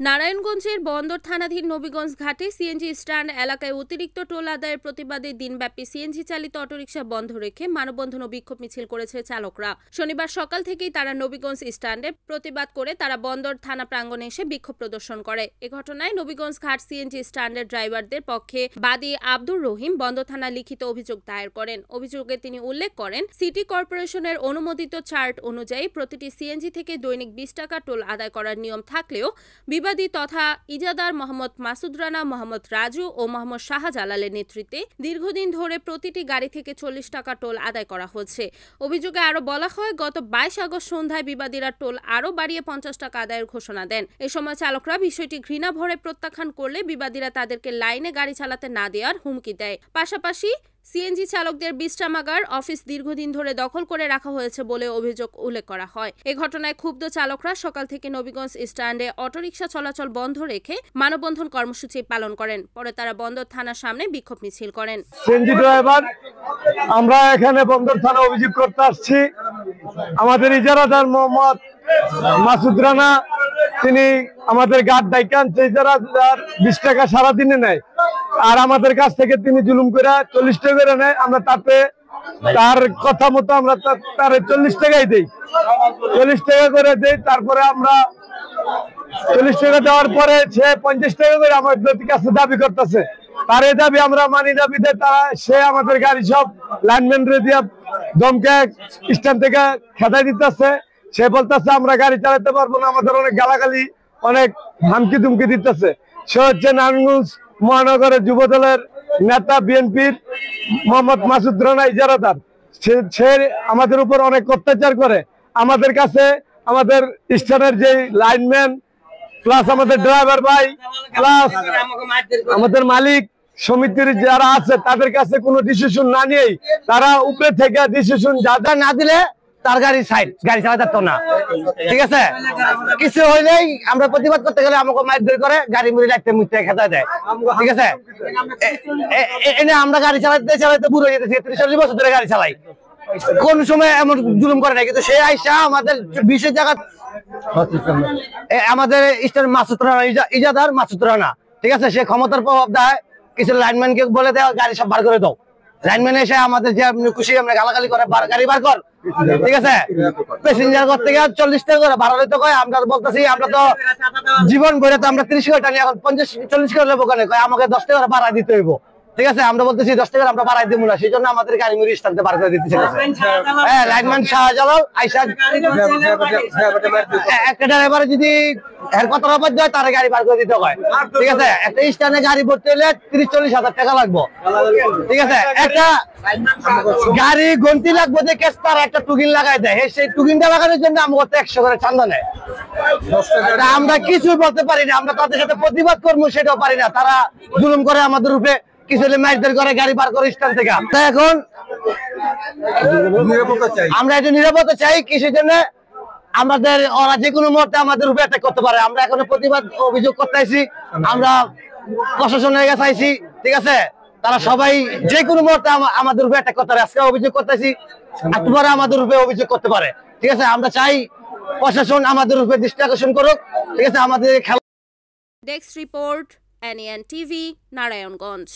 নারায়ণগঞ্জের বন্দর থানাধীন নবীগঞ্জ ঘাটে সিএনজি স্ট্যান্ড এলাকায় অতিরিক্ত টোল আদায়ের প্রতিবাদে দিনব্যাপী সিএনজি চালিত অটোরিকশা বন্ধ রেখে মানববন্ধন ও বিক্ষোভ মিছিল করেছে চালকরা। শনিবার সকাল থেকেই তারা নবীগঞ্জ স্ট্যান্ডে প্রতিবাদ করে তারা বন্দর থানা প্রাঙ্গণে এসে বিক্ষোভ প্রদর্শন করে। এ ঘটনায় নবীগঞ্জ ঘাট সিএনজি স্ট্যান্ডের ড্রাইভারদের পক্ষে বাদী আব্দুর রহিম বন্দর থানায় লিখিত অভিযোগ দায়ের করেন। অভিযোগে তিনি উল্লেখ করেন, সিটি কর্পোরেশনের অনুমোদিত চার্ট অনুযায়ী প্রতিটি সিএনজি থেকে দৈনিক 20 টাকা টোল আদায় করার নিয়ম থাকলেও বিবাদী তথা ইজাদার মোহাম্মদ মাসুদ রানা, মোহাম্মদ রাজু ও মোহাম্মদ শাহজালালের নেতৃত্বে দীর্ঘদিন ধরে প্রতিটি গাড়ি থেকে 40 টাকা টোল আদায় করা হচ্ছে। অভিযোগে আরো বলা হয়, গত 22 আগস্ট সন্ধ্যায় বিবাদীরা টোল আরো বাড়িয়ে 50 টাকা আদায়ের ঘোষণা দেন। এ সময় চালকরা বিষয়টি ঘৃণা ভরে প্রত্যাখ্যান করলে বিবাদীরা তাদেরকে লাইনে গাড়ি চালাতে না দেওয়ার হুমকি দেয়। পাশাপাশি সিএনজি চালকদের বিশ্রামাগার অফিস দীর্ঘদিন ধরে দখল করে রাখা হয়েছে বলে অভিযোগ উল্লেখ করা হয়। এ ঘটনায় ক্ষুব্ধ চালকরা সকাল থেকে নবীগঞ্জ স্ট্যান্ডে অটোরিকশা চলাচল বন্ধ রেখে মানববন্ধন কর্মসূচি পালন করেন। পরে তারা বন্দর থানার সামনে বিক্ষোভ মিছিল করেন। সিএনজি ড্রাইভার আমরা এখানে বন্দর থানা অভিযোগ করতে আসছি। আমাদের ইজারাদার মোহাম্মদ মাসুদ রানা তিনি আমাদের গার্ড ডাইকান ইজারাদার 20 টাকা সারাদিনে নেয়, আর আমাদের কাছ থেকে তিনি জুলুম করে 40 টাকা করে নেয়। আমরা তার কথা মতো আমরা তার 40 টাকাই দেই, 40 টাকা করে দেই। তারপরে আমরা 40 টাকা দেওয়ার পরে সে 50 টাকা করে আমাদের কাছে দাবি করতেছে। তার এই দাবি আমরা মানি না বিধায় সে আমাদের গাড়ি সব লাইনম্যান রে দিয়ে দমকে স্ট্যান্ড থেকে খেদাই দিতেছে। সে বলতেছে আমরা গাড়ি চালাতে পারবো না, আমাদের অনেক গালাগালি অনেক হুমকি দুমকি দিতেছে। সে হচ্ছে নারায়ণগঞ্জ মহানগরের যুব দলের নেতা বিএনপির মোহাম্মদ মাসুদ রানা ইজারাদার। সে আমাদের উপর অনেক অত্যাচার করে। আমাদের কাছে আমাদের স্ট্যান্ডের যে লাইনম্যান প্লাস আমাদের ড্রাইভার ভাই প্লাস আমাদের মালিক সমিতির যারা আছে তাদের কাছে কোনো ডিসিশন না নিয়েই তারা উপরে থেকে ডিসিশন যারা না দিলে তার গাড়ি চালাতে তো না। ঠিক আছে, কিছু হইলেই আমরা প্রতিবাদ করতে গেলে আমাকে মারধর করে গাড়ি মুড়ি লাগতে মুড়তে খেতে দেয়। ঠিক আছে, এনে আমরা গাড়ি চালাতে বুড়ো যেতেছি, 30-40 বছর ধরে গাড়ি চালাই, কোন সময় এমন জুলুম করে না। কিন্তু সে আইসা আমাদের 20 জায়গা আমাদের স্টার মাসুদ রানা ইজাদার মাসুদ রানা, ঠিক আছে, সে ক্ষমতার প্রভাব দেয়, কিছু লাইনম্যানকে বলে দেয় গাড়ি সব বার করে দাও। লাইনম্যান এসে আমাদের যে খুশি আমরা গালাগালি করে গাড়ি বার কর। ঠিক আছে, প্যাসেঞ্জার করতে গিয়ে 40 টাকা করে ভাড়া দিতে কয়। আমরা বলতেছি আমরা তো জীবন ভরে তো আমরা 30 টাকা টানি, এখন 50-40 টাকা নেবো কেন? আমাকে 10 টাকা করে ভাড়া দিতে হইব। ঠিক আছে, আমরা বলতেছি 10 টাকা আমরা বাড়াই দিব না, সেই জন্য আমাদের গাড়ি মুড়ি স্ট্যান্ডে বার করে দিতেছে। হ্যাঁ, লাইনম্যান শাহজালাল আইসা একটা ড্রাইভার যদি এর কথা অবাধ্য হয় তার গাড়ি বার করে দিতে হয়। ঠিক আছে, একটা স্ট্যান্ডে গাড়ি ভরতে হলে 30-40 হাজার টাকা লাগবে। ঠিক আছে, একটা গাড়ি গন্তি লাগবে যে তার একটা টুকিন লাগাই দেয়, সেই টুকিনটা লাগানোর জন্য আমাকে 100 করে চান্দা নেয়। আমরা কিছু বলতে পারি না, আমরা তাদের সাথে প্রতিবাদ করবো সেটাও পারি না। তারা জুলুম করে আমাদের উপরে, কিছু মাইরধর করে গাড়ি বার করে স্ট্যান্ড থেকে। এখন আমরা একটু নিরাপত্তা চাই। কিসের জন্য? আমাদের ওরা যে কোনো মুহূর্তে আমাদের উপরে অ্যাটাক করতে পারে। আমরা এখন প্রতিবাদ অভিযোগ করতে আইছি, আমরা প্রশাসনের কাছে আইছি। ঠিক আছে, তারা সবাই যে কোনো মুহূর্তে আমাদের উপরে অ্যাটাক করতে পারে। আজকে অভিযোগ করতে আইছি, একবারে আমাদের উপরে অভিযোগ করতে পারে। ঠিক আছে, আমরা চাই প্রশাসন আমাদের উপরে দৃষ্টি আকর্ষণ করুক। ঠিক আছে, আমাদের desk report, NAN TV, Narayanganj.